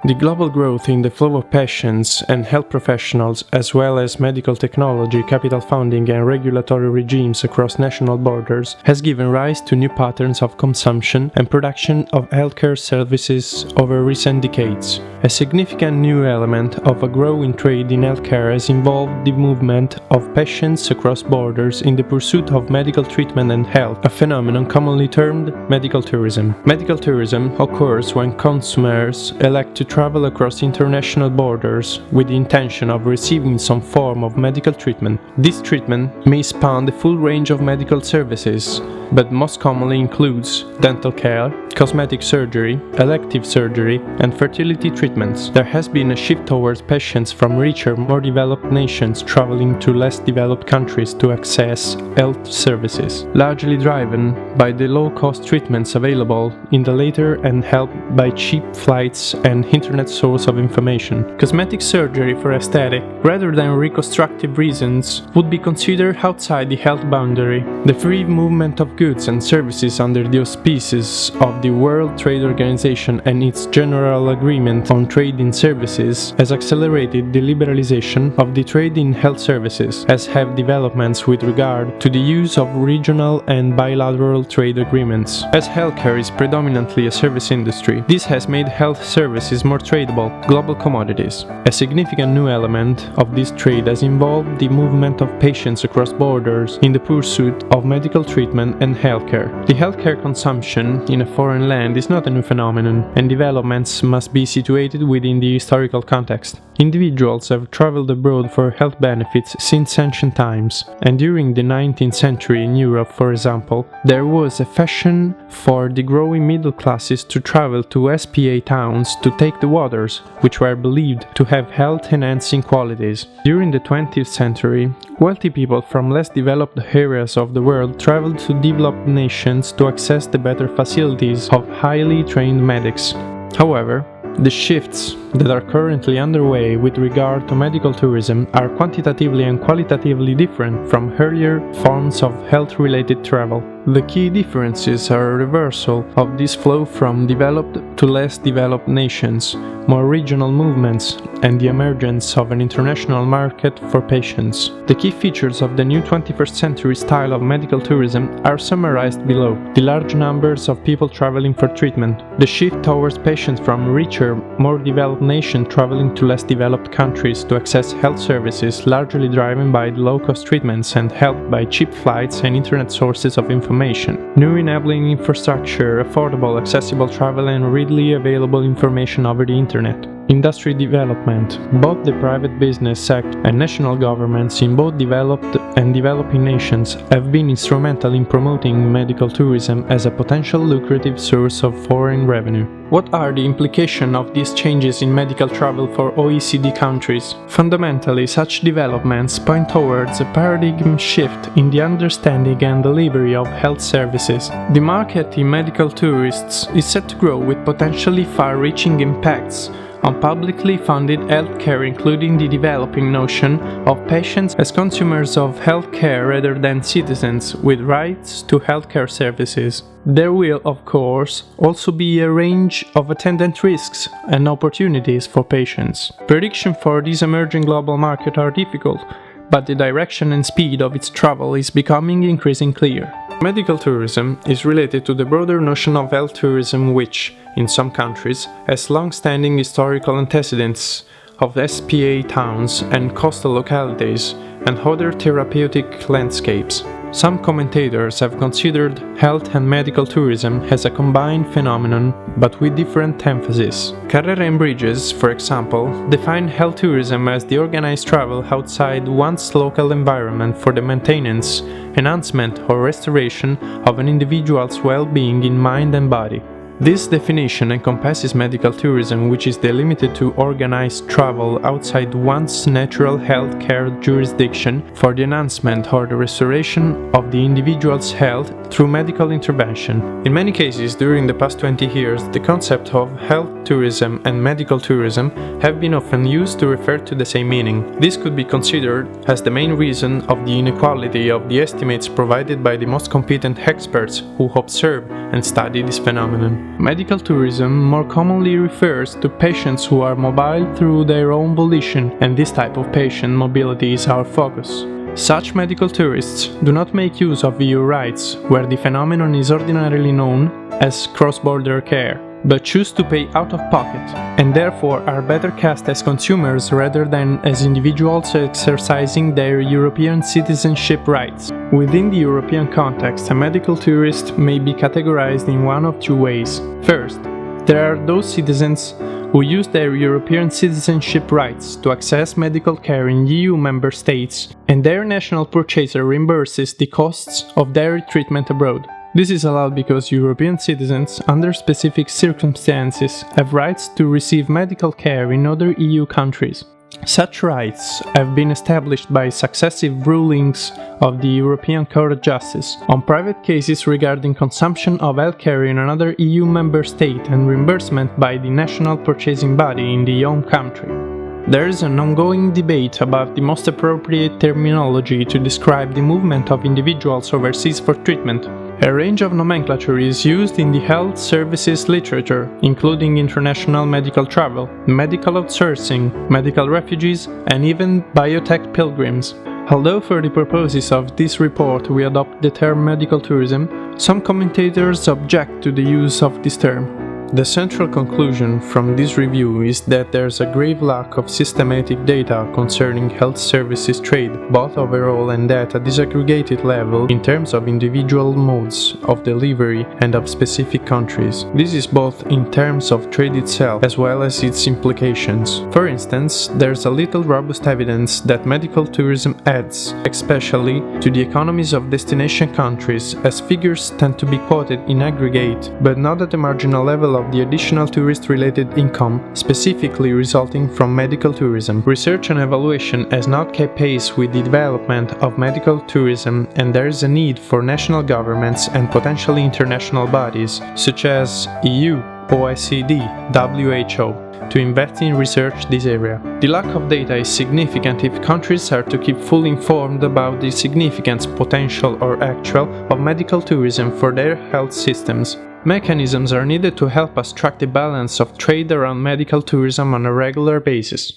The global growth in the flow of patients and health professionals, as well as medical technology, capital funding and regulatory regimes across national borders, has given rise to new patterns of consumption and production of healthcare services over recent decades. A significant new element of a growing trade in healthcare has involved the movement of patients across borders in the pursuit of medical treatment and health, a phenomenon commonly termed medical tourism. Medical tourism occurs when consumers elect to travel across international borders with the intention of receiving some form of medical treatment. This treatment may span the full range of medical services, but most commonly includes dental care, cosmetic surgery, elective surgery, and fertility treatments. There has been a shift towards patients from richer, more developed nations traveling to less developed countries to access health services, largely driven by the low-cost treatments available in the latter and helped by cheap flights and internet source of information. Cosmetic surgery for aesthetic, rather than reconstructive reasons, would be considered outside the health boundary. The free movement of goods and services under the auspices of the World Trade Organization and its General Agreement on Trade in Services has accelerated the liberalization of the trade in health services, as have developments with regard to the use of regional and bilateral trade agreements. As healthcare is predominantly a service industry, this has made health services more tradable, global commodities. A significant new element of this trade has involved the movement of patients across borders in the pursuit of medical treatment and healthcare. The healthcare consumption in a foreign land is not a new phenomenon, and developments must be situated within the historical context. Individuals have traveled abroad for health benefits since ancient times, and during the 19th century in Europe, for example, there was a fashion for the growing middle classes to travel to SPA towns to take the waters, which were believed to have health-enhancing qualities. During the 20th century, wealthy people from less developed areas of the world traveled to developed nations to access the better facilities of highly trained medics. However, the shifts that are currently underway with regard to medical tourism are quantitatively and qualitatively different from earlier forms of health-related travel. The key differences are a reversal of this flow from developed to less developed nations, more regional movements, and the emergence of an international market for patients. The key features of the new 21st century style of medical tourism are summarized below: the large numbers of people traveling for treatment, the shift towards patients from richer, more developed nations traveling to less developed countries to access health services, largely driven by the low-cost treatments and helped by cheap flights and internet sources of information. New enabling infrastructure, affordable, accessible travel and readily available information over the internet. Industry development. Both the private business sector and national governments in both developed and developing nations have been instrumental in promoting medical tourism as a potential lucrative source of foreign revenue. What are the implications of these changes in medical travel for OECD countries? Fundamentally, such developments point towards a paradigm shift in the understanding and delivery of health services. The market in medical tourists is set to grow with potentially far-reaching impacts on publicly funded healthcare, including the developing notion of patients as consumers of healthcare rather than citizens with rights to healthcare services. There will, of course, also be a range of attendant risks and opportunities for patients. Predictions for this emerging global market are difficult, but the direction and speed of its travel is becoming increasingly clear. Medical tourism is related to the broader notion of health tourism which, in some countries, has long-standing historical antecedents of SPA towns and coastal localities and other therapeutic landscapes. Some commentators have considered health and medical tourism as a combined phenomenon, but with different emphasis. Carrera and Bridges, for example, define health tourism as the organized travel outside one's local environment for the maintenance, enhancement or restoration of an individual's well-being in mind and body. This definition encompasses medical tourism, which is delimited to organized travel outside one's natural health care jurisdiction for the enhancement or the restoration of the individual's health through medical intervention. In many cases during the past 20 years, the concept of health tourism and medical tourism have been often used to refer to the same meaning. This could be considered as the main reason of the inequality of the estimates provided by the most competent experts who observe and study this phenomenon. Medical tourism more commonly refers to patients who are mobile through their own volition, and this type of patient mobility is our focus. Such medical tourists do not make use of EU rights, where the phenomenon is ordinarily known as cross-border care, but choose to pay out of pocket, and therefore are better cast as consumers rather than as individuals exercising their European citizenship rights. Within the European context, a medical tourist may be categorized in one of two ways. First, there are those citizens who use their European citizenship rights to access medical care in EU member states, and their national purchaser reimburses the costs of their treatment abroad. This is allowed because European citizens, under specific circumstances, have rights to receive medical care in other EU countries. Such rights have been established by successive rulings of the European Court of Justice on private cases regarding consumption of healthcare in another EU member state and reimbursement by the national purchasing body in the home country. There is an ongoing debate about the most appropriate terminology to describe the movement of individuals overseas for treatment. A range of nomenclature is used in the health services literature, including international medical travel, medical outsourcing, medical refugees, and even biotech pilgrims. Although for the purposes of this report we adopt the term medical tourism, some commentators object to the use of this term. The central conclusion from this review is that there's a grave lack of systematic data concerning health services trade, both overall and at a disaggregated level in terms of individual modes of delivery and of specific countries. This is both in terms of trade itself as well as its implications. For instance, there's a little robust evidence that medical tourism adds, especially to the economies of destination countries, as figures tend to be quoted in aggregate, but not at the marginal level of the additional tourist-related income specifically resulting from medical tourism. Research and evaluation has not kept pace with the development of medical tourism, and there is a need for national governments and potentially international bodies such as EU, OECD, WHO to invest in research this area. The lack of data is significant if countries are to keep fully informed about the significance, potential or actual of medical tourism for their health systems. Mechanisms are needed to help us track the balance of trade around medical tourism on a regular basis.